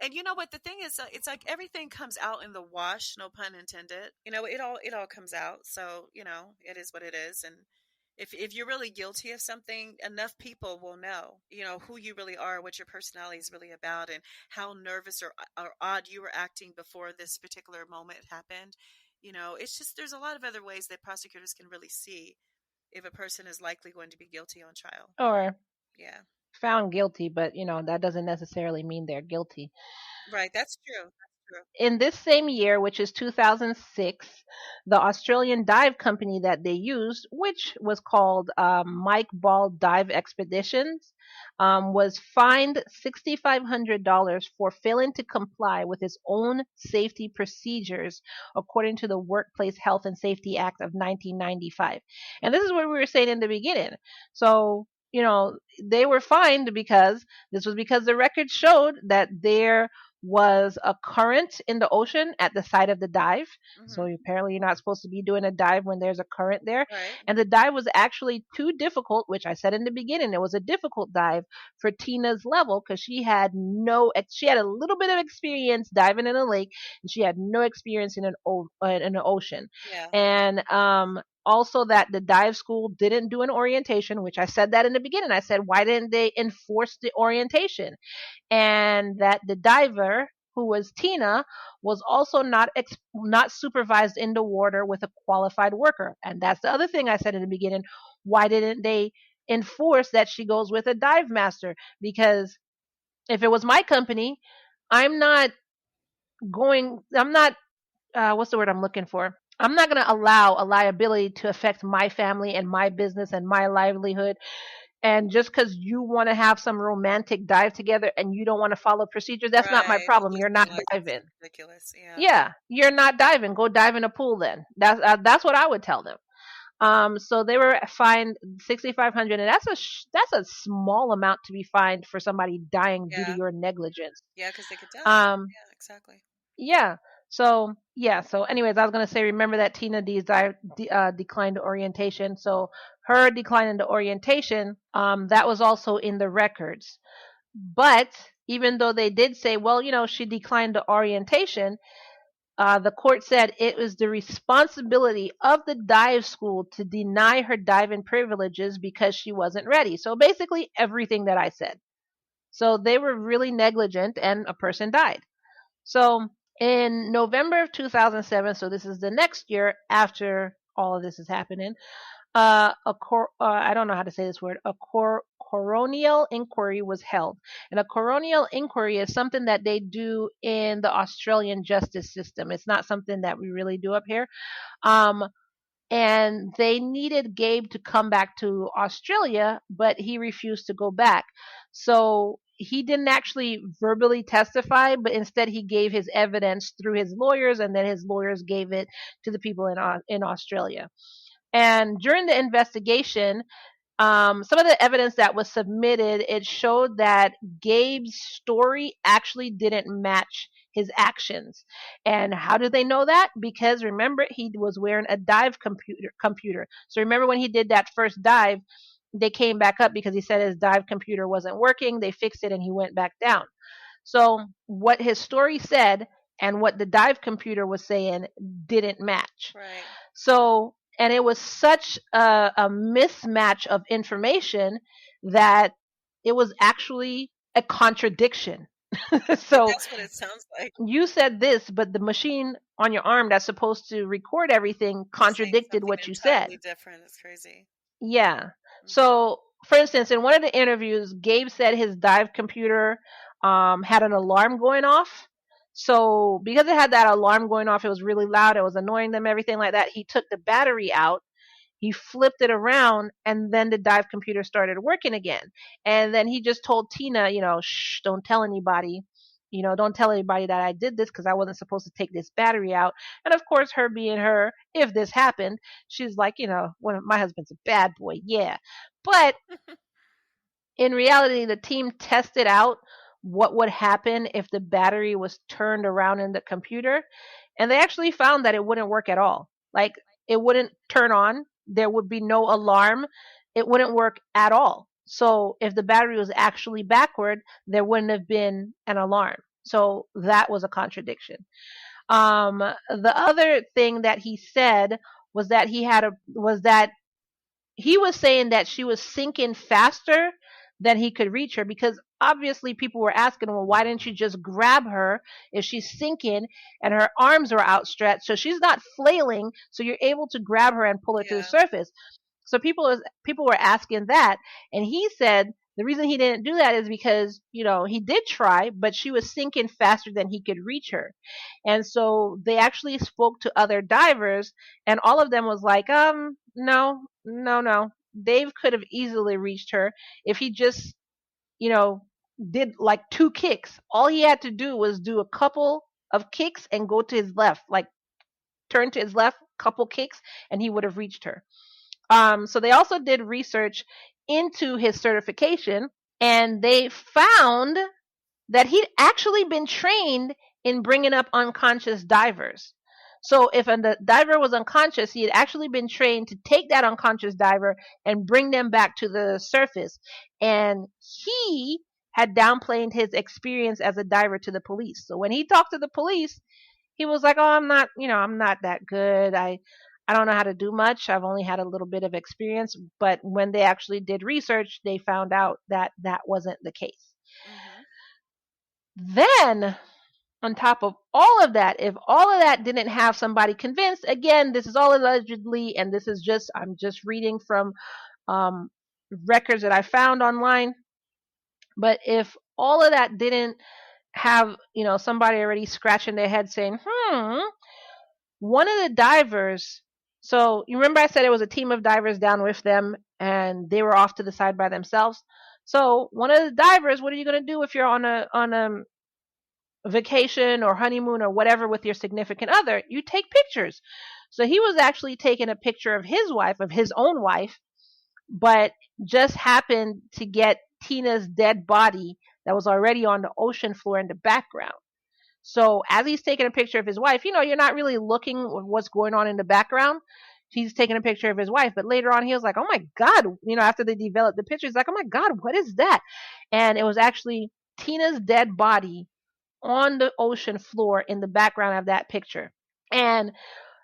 And you know what the thing is? It's like everything comes out in the wash. No pun intended. It all comes out. So it is what it is. And if you're really guilty of something, enough people will know. Who you really are, what your personality is really about, and how nervous or odd you were acting before this particular moment happened. It's just there's a lot of other ways that prosecutors can really see if a person is likely going to be guilty on trial. Or Yeah. found guilty, but that doesn't necessarily mean they're guilty. Right. That's true. That's true. In this same year, which is 2006, the Australian dive company that they used, which was called Mike Ball Dive Expeditions, was fined $6,500 for failing to comply with its own safety procedures, according to the Workplace Health and Safety Act of 1995. And this is what we were saying in the beginning. So, they were fined because the record showed that there was a current in the ocean at the site of the dive. So Hmm. apparently you're not supposed to be doing a dive when there's a current there. Right. And the dive was actually too difficult, which I said in the beginning, it was a difficult dive for Tina's level because she had a little bit of experience diving in a lake and she had no experience in an ocean. Yeah. And also that the dive school didn't do an orientation, which I said that in the beginning. I said, why didn't they enforce the orientation? And that the diver, who was Tina, was also not supervised in the water with a qualified worker. And that's the other thing I said in the beginning. Why didn't they enforce that she goes with a dive master? Because if it was my company, I'm not I'm not, what's the word I'm looking for? I'm not going to allow a liability to affect my family and my business and my livelihood. And just because you want to have some romantic dive together and you don't want to follow procedures, that's not my Right. It problem. just You're not seemed like it's diving. ridiculous. Yeah. Yeah, you're not diving. Go dive in a pool then. That's what I would tell them. So they were fined 6,500, and that's a small amount to be fined for somebody dying due to Yeah. your negligence. Yeah. Because they could die. Um, Yeah. Exactly. yeah. So yeah. So anyways, I was gonna say, remember that Tina declined the orientation. So her declining the orientation, that was also in the records. But even though they did say, well, she declined the orientation, the court said it was the responsibility of the dive school to deny her diving privileges because she wasn't ready. So basically, everything that I said. So they were really negligent, and a person died. So in November of 2007, so this is the next year after all of this is happening, I don't know how to say this word, coronial inquiry was held. And a coronial inquiry is something that they do in the Australian justice system. It's not something that we really do up here. Um, and they needed Gabe to come back to Australia, but he refused to go back. So he didn't actually verbally testify, but instead he gave his evidence through his lawyers, and then his lawyers gave it to the people in Australia. And during the investigation, some of the evidence that was submitted, it showed that Gabe's story actually didn't match his actions. And how did they know that? Because remember, he was wearing a dive computer. So remember when he did that first dive, they came back up because he said his dive computer wasn't working. They fixed it and he went back down. So what his story said and what the dive computer was saying didn't match. Right. So, and it was such a mismatch of information that it was actually a contradiction. So That's what it sounds like. you said this, but the machine on your arm that's supposed to record everything It's saying contradicted something what you said. entirely different. It's crazy. Yeah. Hmm. So, for instance, in one of the interviews, Gabe said his dive computer had an alarm going off. So, because it had that alarm going off, it was really loud. It was annoying them, everything like that. He took the battery out, he flipped it around, and then the dive computer started working again. And then he just told Tina, shh, don't tell anybody. Don't tell anybody that I did this because I wasn't supposed to take this battery out. And of course, her being her, if this happened, she's like, when my husband's a bad boy, yeah. But in reality, the team tested out what would happen if the battery was turned around in the computer, and they actually found that it wouldn't work at all. Like, it wouldn't turn on, there would be no alarm, it wouldn't work at all. So if the battery was actually backward, there wouldn't have been an alarm. So that was a contradiction. The other thing that he said was that he was saying that she was sinking faster than he could reach her, because obviously people were asking, well, why didn't you just grab her if she's sinking and her arms are outstretched so she's not flailing, so you're able to grab her and pull her to the Yeah. surface. So people were asking that, and he said the reason he didn't do that is because, he did try, but she was sinking faster than he could reach her. And so they actually spoke to other divers, and all of them was like, no, no, no. Dave could have easily reached her if he just, you know, did like two kicks. All he had to do was do a couple of kicks and go to his left, like turn to his left, couple kicks, and he would have reached her. So they also did research into his certification, and they found that he'd actually been trained in bringing up unconscious divers. So if a diver was unconscious, he had actually been trained to take that unconscious diver and bring them back to the surface. And he had downplayed his experience as a diver to the police. So when he talked to the police, he was like, "Oh, I'm not that good. I don't know how to do much. I've only had a little bit of experience." But when they actually did research, they found out that that wasn't the case. Mm-hmm. Then, on top of all of that, if all of that didn't have somebody convinced, again, this is all allegedly, and I'm just reading from um, records that I found online. But if all of that didn't have, somebody already scratching their head saying, one of the divers, so you remember I said it was a team of divers down with them and they were off to the side by themselves. So one of the divers, what are you going to do if you're on a vacation or honeymoon or whatever with your significant other? You take pictures. So he was actually taking a picture of his wife, of his own wife, but just happened to get Tina's dead body that was already on the ocean floor in the background. So as he's taking a picture of his wife, you're not really looking at what's going on in the background. He's taking a picture of his wife, but later on he was like, "Oh my God!" After they developed the picture, he's like, "Oh my God, what is that?" And it was actually Tina's dead body on the ocean floor in the background of that picture. And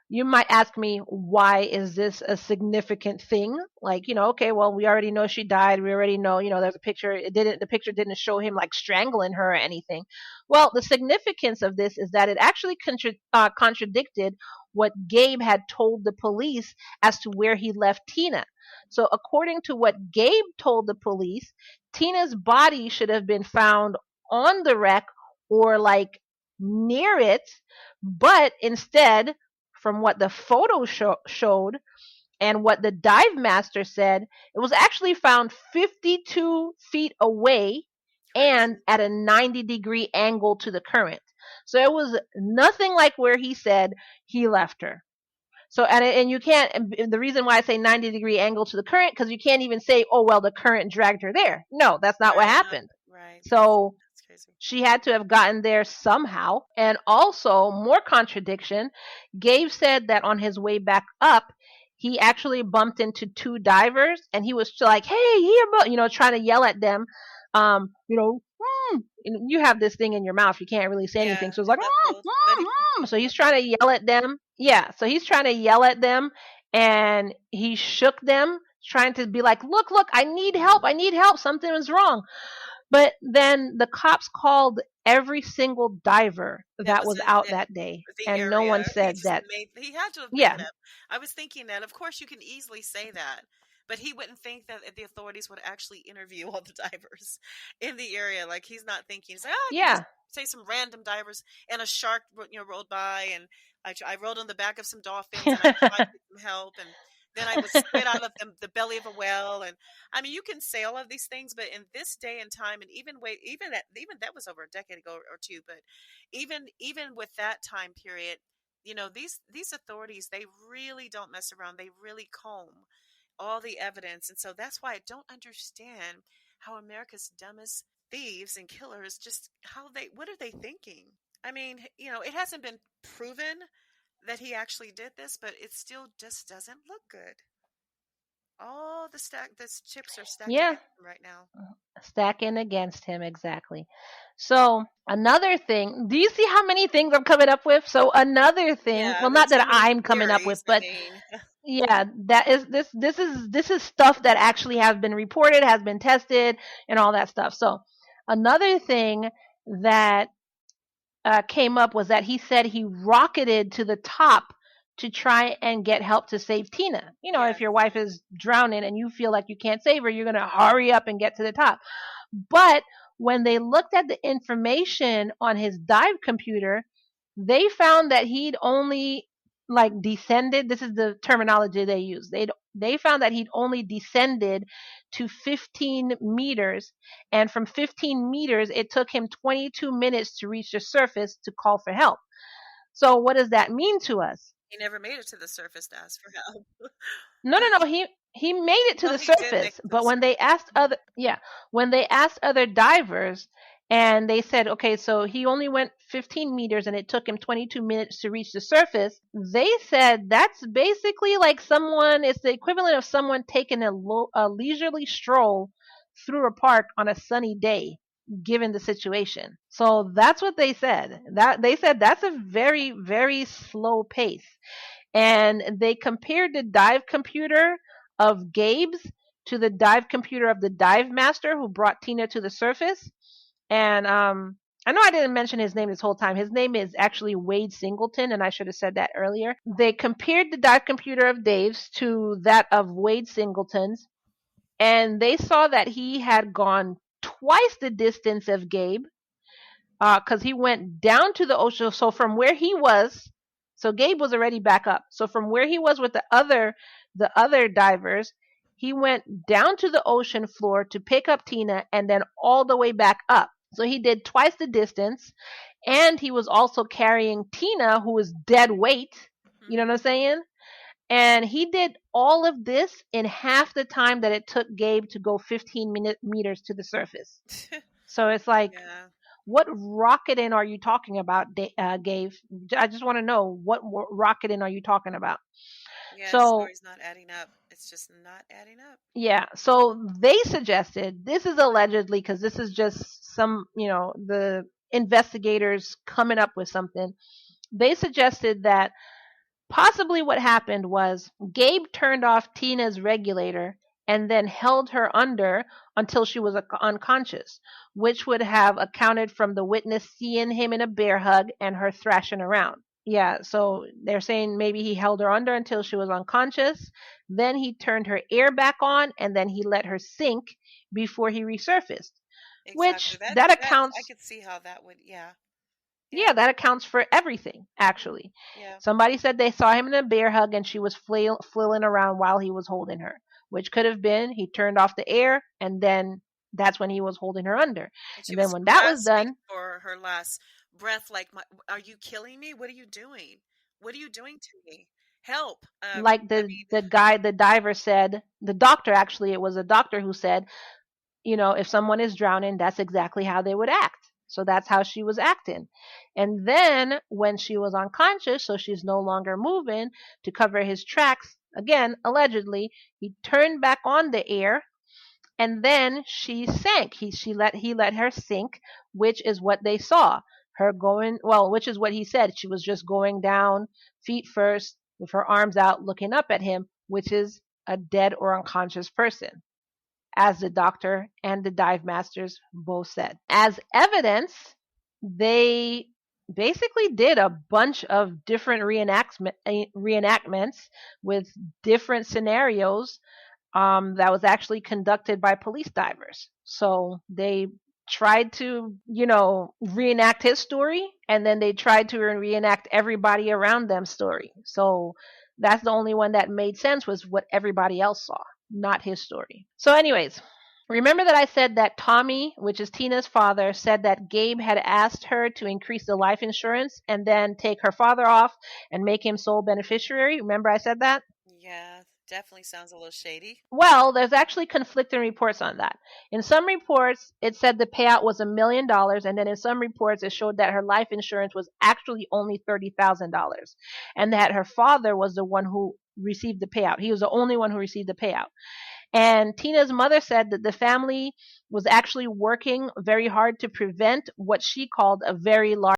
you might ask me, why is this a significant thing? Like, okay, well, we already know she died. We already know, there's a picture. The picture didn't show him like strangling her or anything. Well, the significance of this is that it actually contradicted what Gabe had told the police as to where he left Tina. So according to what Gabe told the police, Tina's body should have been found on the wreck or like near it, but instead, from what the photo showed and what the dive master said, it was actually found 52 feet away and Crazy. at a 90-degree angle to the current. So it was nothing like where he said he left her. So and you can't. The reason why I say 90-degree angle to the current, because you can't even say, "Oh well, the current dragged her there." No, that's not what Right. Not happened. right. So That's crazy. she had to have gotten there somehow. And also, more contradiction, Gabe said that on his way back up, he actually bumped into two divers and he was like, "Hey, here," trying to yell at them. Um, you know, you have this thing in your mouth, you can't really say Yeah. anything. So it's like, Muffled, very So he's muffled. trying to yell at them. Yeah, so he's trying to yell at them and he shook them, trying to be like, "Look, look, I need help, something is wrong." But then the cops called every single diver That that was was in out that day, the and no one area. He said just that. made, he had to have made Yeah, it up. I was thinking that, of course, you can easily say that, but he wouldn't think that the authorities would actually interview all the divers in the area. Like, he's not thinking, he's like, oh, I can just yeah, say some random divers, and a shark, rolled by, and I rode on the back of some dolphins, and I tried to get some help, and then I was spit out of the belly of a whale, and I mean, you can say all of these things, but in this day and time, and even that was over a decade ago or two, but even with that time period, these authorities, they really don't mess around. They really comb all the evidence, and so that's why I don't understand how America's dumbest thieves and killers, just how they what are they thinking? I mean, it hasn't been proven that he actually did this, but it still just doesn't look good. Oh, the chips are stacked Yeah, against him right now. stacking against him, exactly. So another thing, do you see how many things I'm coming up with? So another thing, Yeah, well, there's not so that many I'm coming up with, theories. I but mean, yeah, that is this is stuff that actually has been reported, has been tested, and all that stuff. So another thing that came up was that he said he rocketed to the top to try and get help to save Tina. You know, if yes. your wife is drowning and you feel like you can't save her, you're going to hurry up and get to the top. But when they looked at the information on his dive computer, they found that he'd only like descended. This is the terminology they use. They found that he'd only descended to 15 meters, and from 15 meters, it took him 22 minutes to reach the surface to call for help. So what does that mean to us? He never made it to the surface to ask for help. No, no, no. He made it to Oh, the he did make surface, it to the but surface. when they asked other divers, and they said, okay, so he only went 15 meters and it took him 22 minutes to reach the surface. They said that's basically like someone. It's the equivalent of someone taking a leisurely stroll through a park on a sunny day, given the situation. So that's what they said. That they said that's a very, very slow pace, and they compared the dive computer of Gabe's to the dive computer of the dive master who brought Tina to the surface. And I know I didn't mention his name this whole time. His name is actually Wade Singleton, and I should have said that earlier. They compared the dive computer of Dave's to that of Wade Singleton's, and they saw that he had gone twice the distance of Gabe, because he went down to the ocean. So from where he was, so Gabe was already back up. So from where he was with the other divers, he went down to the ocean floor to pick up Tina, and then all the way back up. So he did twice the distance, and he was also carrying Tina, who was dead weight. You know what I'm saying? And he did all of this in half the time that it took Gabe to go 15 meters to the surface. So it's like, Yeah. what rocketing are you talking about, Gabe? I just want to know what rocketing are you talking about? Yeah, the So story's not adding up. It's just not adding up. yeah, so they suggested, this is allegedly because this is just some, the investigators coming up with something. They suggested that possibly what happened was Gabe turned off Tina's regulator and then held her under until she was unconscious, which would have accounted from the witness seeing him in a bear hug and her thrashing around. Yeah, so they're saying maybe he held her under until she was unconscious, then he turned her air back on, and then he let her sink before he resurfaced, Exactly. which that I accounts. could see how that would. Yeah. Yeah, Yeah. that accounts for everything, actually. Yeah. Somebody said they saw him in a bear hug and she was flailing around while he was holding her, which could have been he turned off the air and then that's when he was holding her under. And she And then was when that was grasping done, for her last breath, like, "Are you killing me? What are you doing? What are you doing to me? Help!" like I the mean, the guy, the diver said, the doctor, actually, it was a doctor who said, if someone is drowning, that's exactly how they would act. So that's how she was acting. And then when she was unconscious, so she's no longer moving, to cover his tracks, again, allegedly, he turned back on the air and then she sank. He let her sink, which is what they saw. Her going, well, which is what he said. She was just going down feet first with her arms out looking up at him, which is a dead or unconscious person, as the doctor and the dive masters both said. As evidence, they basically did a bunch of different reenactments with different scenarios, that was actually conducted by police divers. So they tried to, reenact his story, and then they tried to reenact everybody around them's story. So that's the only one that made sense, was what everybody else saw, not his story. So, anyways, remember that I said that Tommy, which is Tina's father, said that Gabe had asked her to increase the life insurance and then take her father off and make him sole beneficiary? Remember I said that? yeah, definitely sounds a little shady. Well, there's actually conflicting reports on that. In some reports, it said the payout was $1 million, and then in some reports, it showed that her life insurance was actually only $30,000, and that her father was the one who received the payout. He was the only one who received the payout. And Tina's mother said that the family was actually working very hard to prevent what she called a very large